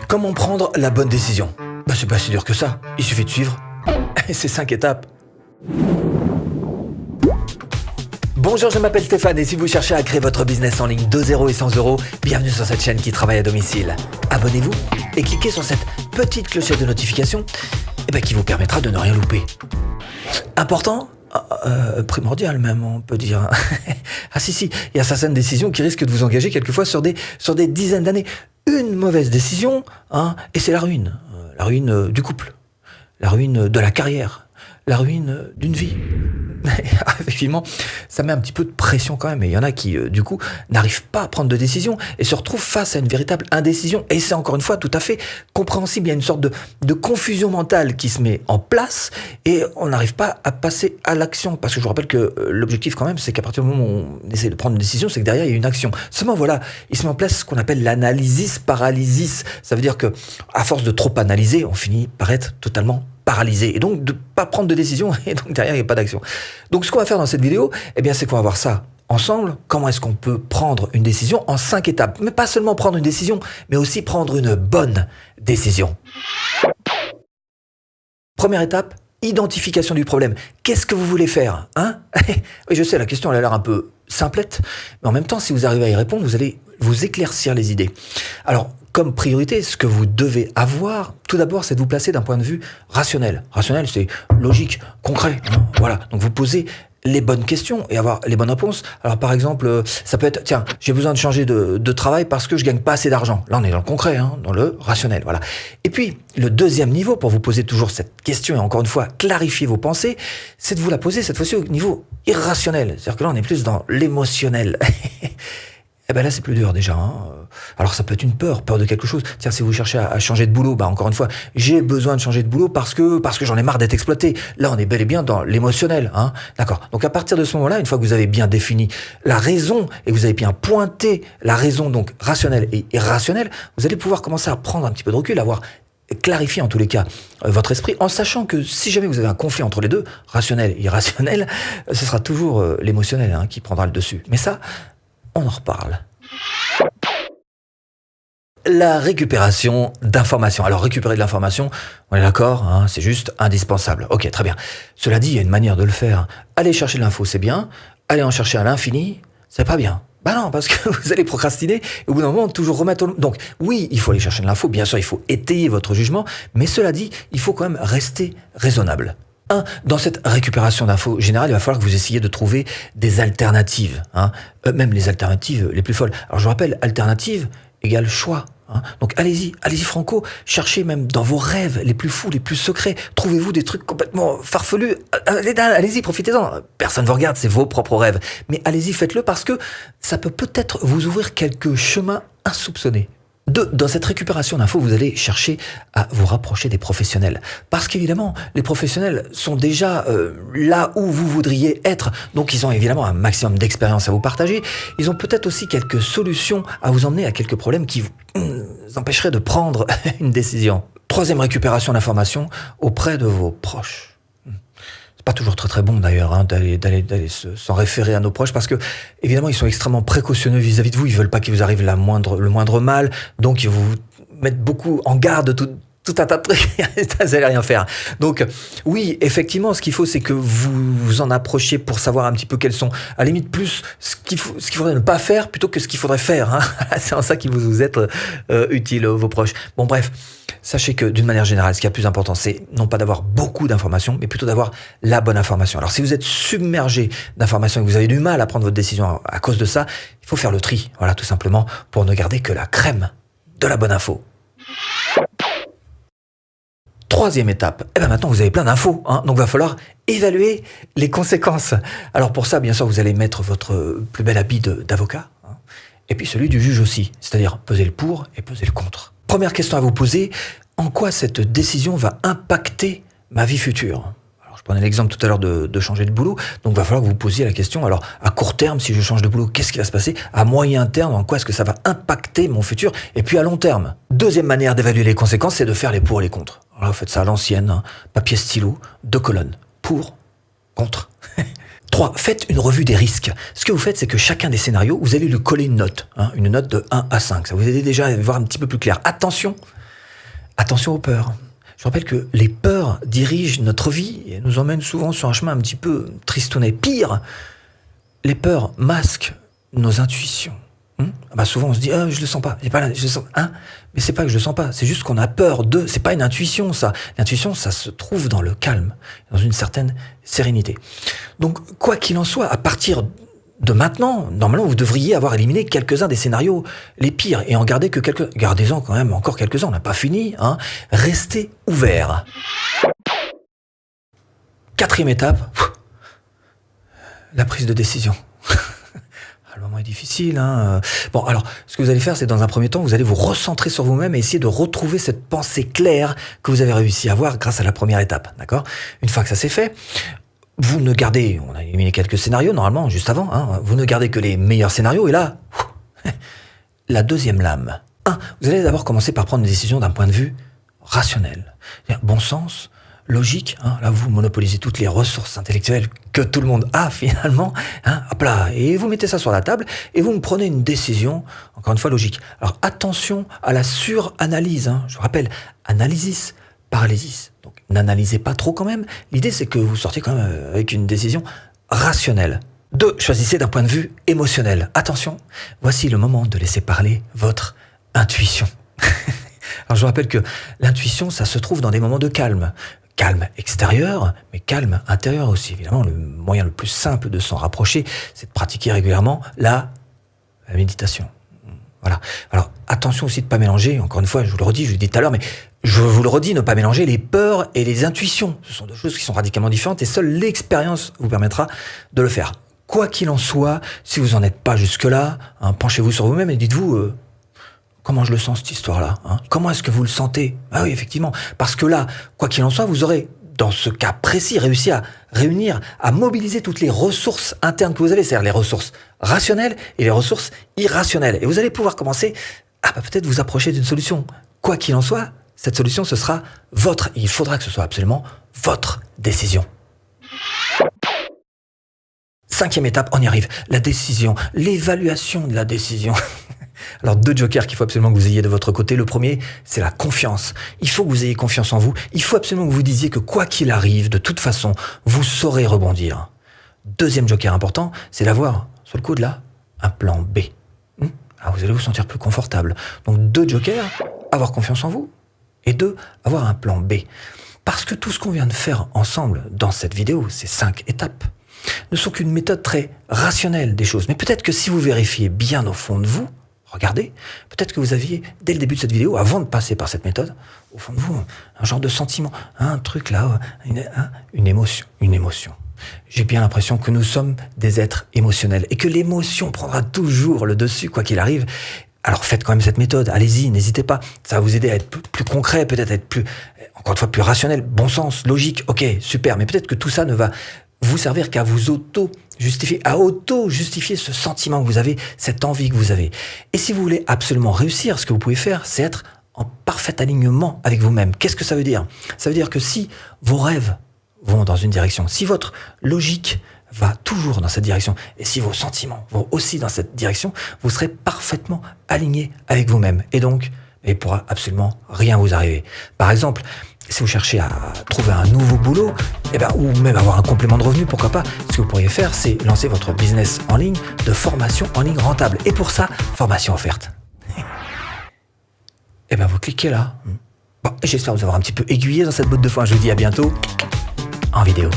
Comment prendre la bonne décision? C'est pas si dur que ça, il suffit de suivre ces 5 étapes. Bonjour, je m'appelle Stéphane et si vous cherchez à créer votre business en ligne de 0 et 100 euros, bienvenue sur cette chaîne qui travaille à domicile. Abonnez-vous et cliquez sur cette petite clochette de notification qui vous permettra de ne rien louper. Important? Primordial même, on peut dire. Ah si, il y a certaines décisions qui risquent de vous engager quelquefois sur des dizaines d'années. Une mauvaise décision, et c'est la ruine. La ruine du couple, la ruine de la carrière, la ruine d'une vie. Effectivement, ça met un petit peu de pression quand même. Et il y en a qui, du coup, n'arrivent pas à prendre de décision et se retrouvent face à une véritable indécision. Et c'est encore une fois tout à fait compréhensible. Il y a une sorte de confusion mentale qui se met en place et on n'arrive pas à passer à l'action. Parce que je vous rappelle que l'objectif quand même, c'est qu'à partir du moment où on essaie de prendre une décision, c'est que derrière, il y a une action. Seulement, voilà, il se met en place ce qu'on appelle l'analysis paralysis. Ça veut dire que, à force de trop analyser, on finit par être totalement paralysé et donc de pas prendre de décision et donc derrière il n'y a pas d'action. Donc ce qu'on va faire dans cette vidéo, c'est qu'on va voir ça ensemble. Comment est-ce qu'on peut prendre une décision en 5 étapes, mais pas seulement prendre une décision, mais aussi prendre une bonne décision. Première étape, identification du problème. Qu'est-ce que vous voulez faire, Oui, je sais, la question elle a l'air un peu simplette, mais en même temps, si vous arrivez à y répondre, vous allez vous éclaircir les idées. Alors, comme priorité, ce que vous devez avoir, tout d'abord, c'est de vous placer d'un point de vue rationnel. Rationnel, c'est logique, concret. Voilà. Donc, vous posez les bonnes questions et avoir les bonnes réponses. Alors, par exemple, ça peut être, tiens, j'ai besoin de changer de travail parce que je gagne pas assez d'argent. Là, on est dans le concret, dans le rationnel. Voilà. Et puis, le deuxième niveau, pour vous poser toujours cette question et encore une fois, clarifier vos pensées, c'est de vous la poser cette fois-ci au niveau irrationnel. C'est-à-dire que là, on est plus dans l'émotionnel. Là, c'est plus dur déjà. Alors, ça peut être une peur de quelque chose. Tiens, si vous cherchez à changer de boulot, encore une fois, j'ai besoin de changer de boulot parce que j'en ai marre d'être exploité. Là, on est bel et bien dans l'émotionnel. D'accord. Donc, à partir de ce moment-là, une fois que vous avez bien défini la raison et que vous avez bien pointé la raison, donc rationnelle et irrationnelle, vous allez pouvoir commencer à prendre un petit peu de recul, avoir clarifier en tous les cas votre esprit, en sachant que si jamais vous avez un conflit entre les deux, rationnel et irrationnel, ce sera toujours l'émotionnel qui prendra le dessus. Mais ça, on en reparle. La récupération d'informations. Alors, récupérer de l'information, on est d'accord, c'est juste indispensable. Ok, très bien. Cela dit, il y a une manière de le faire. Aller chercher de l'info, c'est bien. Aller en chercher à l'infini, c'est pas bien. Non, parce que vous allez procrastiner et au bout d'un moment, toujours remettre... Donc, oui, il faut aller chercher de l'info. Bien sûr, il faut étayer votre jugement. Mais cela dit, il faut quand même rester raisonnable. Dans cette récupération d'infos générale, il va falloir que vous essayiez de trouver des alternatives, même les alternatives les plus folles. Alors je vous rappelle, alternative égale choix. Donc allez-y franco, cherchez même dans vos rêves les plus fous, les plus secrets, trouvez-vous des trucs complètement farfelus, allez-y, profitez-en, personne ne vous regarde, c'est vos propres rêves, mais allez-y, faites-le parce que ça peut peut-être vous ouvrir quelques chemins insoupçonnés. Dans cette récupération d'infos, vous allez chercher à vous rapprocher des professionnels. Parce qu'évidemment, les professionnels sont déjà là où vous voudriez être. Donc, ils ont évidemment un maximum d'expérience à vous partager. Ils ont peut-être aussi quelques solutions à vous emmener à quelques problèmes qui vous empêcheraient de prendre une décision. Troisième récupération d'informations auprès de vos proches. C'est pas toujours très très bon d'ailleurs d'aller s'en référer à nos proches parce que évidemment ils sont extrêmement précautionneux vis-à-vis de vous, ils veulent pas qu'il vous arrive le moindre mal, donc ils vous mettent beaucoup en garde tout un tas de trucs, vous allez rien faire. Donc oui, effectivement, ce qu'il faut, c'est que vous vous en approchiez pour savoir un petit peu quels sont, à la limite, plus ce qu'il faudrait ne pas faire plutôt que ce qu'il faudrait faire. C'est en ça qu'ils vous êtes utiles, vos proches. Bon, bref, sachez que d'une manière générale, ce qui est le plus important, c'est non pas d'avoir beaucoup d'informations, mais plutôt d'avoir la bonne information. Alors si vous êtes submergé d'informations et que vous avez du mal à prendre votre décision à cause de ça, il faut faire le tri, voilà, tout simplement, pour ne garder que la crème de la bonne info. Troisième étape, maintenant vous avez plein d'infos, donc il va falloir évaluer les conséquences. Alors pour ça, bien sûr, vous allez mettre votre plus bel habit d'avocat, et puis celui du juge aussi, c'est-à-dire peser le pour et peser le contre. Première question à vous poser, en quoi cette décision va impacter ma vie future ? Alors je prenais l'exemple tout à l'heure de changer de boulot, donc il va falloir que vous posiez la question, alors à court terme, si je change de boulot, qu'est-ce qui va se passer ? À moyen terme, en quoi est-ce que ça va impacter mon futur ? Et puis à long terme. Deuxième manière d'évaluer les conséquences, c'est de faire les pour et les contre. Alors vous faites ça à l'ancienne, papier stylo, 2 colonnes, pour, contre. 3. Faites une revue des risques. Ce que vous faites, c'est que chacun des scénarios, vous allez lui coller une note de 1 à 5. Ça vous aide déjà à voir un petit peu plus clair. Attention, Attention aux peurs. Je rappelle que les peurs dirigent notre vie et nous emmènent souvent sur un chemin un petit peu tristounet. Pire, les peurs masquent nos intuitions. Souvent on se dit je le sens pas, je le sens, mais c'est pas que je le sens pas, c'est juste qu'on a peur de, c'est pas une intuition ça. L'intuition ça se trouve dans le calme, dans une certaine sérénité. Donc quoi qu'il en soit, à partir de maintenant, normalement vous devriez avoir éliminé quelques-uns des scénarios les pires et en garder que quelques, gardez-en quand même encore quelques-uns, on n'a pas fini, Restez ouverts. 4e étape, la prise de décision. Le moment est difficile. Bon, alors, ce que vous allez faire, c'est dans un premier temps, vous allez vous recentrer sur vous-même et essayer de retrouver cette pensée claire que vous avez réussi à avoir grâce à la première étape, d'accord ? Une fois que ça c'est fait, vous ne gardez, on a éliminé quelques scénarios normalement, juste avant, vous ne gardez que les meilleurs scénarios et là, la deuxième lame. Vous allez d'abord commencer par prendre une décision d'un point de vue rationnel. Bon sens, logique, là vous monopolisez toutes les ressources intellectuelles que tout le monde a finalement, hop là, et vous mettez ça sur la table et vous me prenez une décision, encore une fois logique. Alors attention à la suranalyse, je vous rappelle, analysis, paralysis, donc n'analysez pas trop quand même, l'idée c'est que vous sortiez quand même avec une décision rationnelle. 2, choisissez d'un point de vue émotionnel. Attention, voici le moment de laisser parler votre intuition. Alors je vous rappelle que l'intuition, ça se trouve dans des moments de calme. Calme extérieur, mais calme intérieur aussi. Évidemment, le moyen le plus simple de s'en rapprocher, c'est de pratiquer régulièrement la méditation. Voilà. Alors, attention aussi de ne pas mélanger, encore une fois, je vous le redis, je l'ai dit tout à l'heure, mais je vous le redis, ne pas mélanger les peurs et les intuitions. Ce sont deux choses qui sont radicalement différentes et seule l'expérience vous permettra de le faire. Quoi qu'il en soit, si vous n'en êtes pas jusque-là, penchez-vous sur vous-même et dites-vous... Comment je le sens cette histoire-là, Comment est-ce que vous le sentez ? Ah oui, effectivement. Parce que là, quoi qu'il en soit, vous aurez, dans ce cas précis, réussi à réunir, à mobiliser toutes les ressources internes que vous avez, c'est-à-dire les ressources rationnelles et les ressources irrationnelles. Et vous allez pouvoir commencer à peut-être vous approcher d'une solution. Quoi qu'il en soit, cette solution, ce sera votre. Et il faudra que ce soit absolument votre décision. 5e étape, on y arrive. La décision, l'évaluation de la décision. Alors 2 jokers qu'il faut absolument que vous ayez de votre côté. Le premier, c'est la confiance. Il faut que vous ayez confiance en vous. Il faut absolument que vous disiez que quoi qu'il arrive, de toute façon, vous saurez rebondir. 2e joker important, c'est d'avoir, sur le coude là, un plan B. Alors vous allez vous sentir plus confortable. Donc 2 jokers, avoir confiance en vous. Et 2, avoir un plan B. Parce que tout ce qu'on vient de faire ensemble dans cette vidéo, ces 5 étapes, ne sont qu'une méthode très rationnelle des choses. Mais peut-être que si vous vérifiez bien au fond de vous, regardez, peut-être que vous aviez, dès le début de cette vidéo, avant de passer par cette méthode, au fond de vous, un genre de sentiment, un truc là, une émotion. J'ai bien l'impression que nous sommes des êtres émotionnels et que l'émotion prendra toujours le dessus, quoi qu'il arrive. Alors faites quand même cette méthode, allez-y, n'hésitez pas. Ça va vous aider à être plus concret, peut-être à être plus, encore une fois, plus rationnel, bon sens, logique, ok, super. Mais peut-être que tout ça ne va vous servir qu'à vous auto-justifier ce sentiment que vous avez, cette envie que vous avez. Et si vous voulez absolument réussir, ce que vous pouvez faire, c'est être en parfait alignement avec vous-même. Qu'est-ce que ça veut dire ? Ça veut dire que si vos rêves vont dans une direction, si votre logique va toujours dans cette direction, et si vos sentiments vont aussi dans cette direction, vous serez parfaitement aligné avec vous-même. Et donc, il ne pourra absolument rien vous arriver. Par exemple, si vous cherchez à trouver un nouveau boulot, ou même avoir un complément de revenu, pourquoi pas, ce que vous pourriez faire, c'est lancer votre business en ligne de formation en ligne rentable. Et pour ça, formation offerte. Vous cliquez là. Bon, j'espère vous avoir un petit peu aiguillé dans cette botte de foin. Je vous dis à bientôt en vidéo.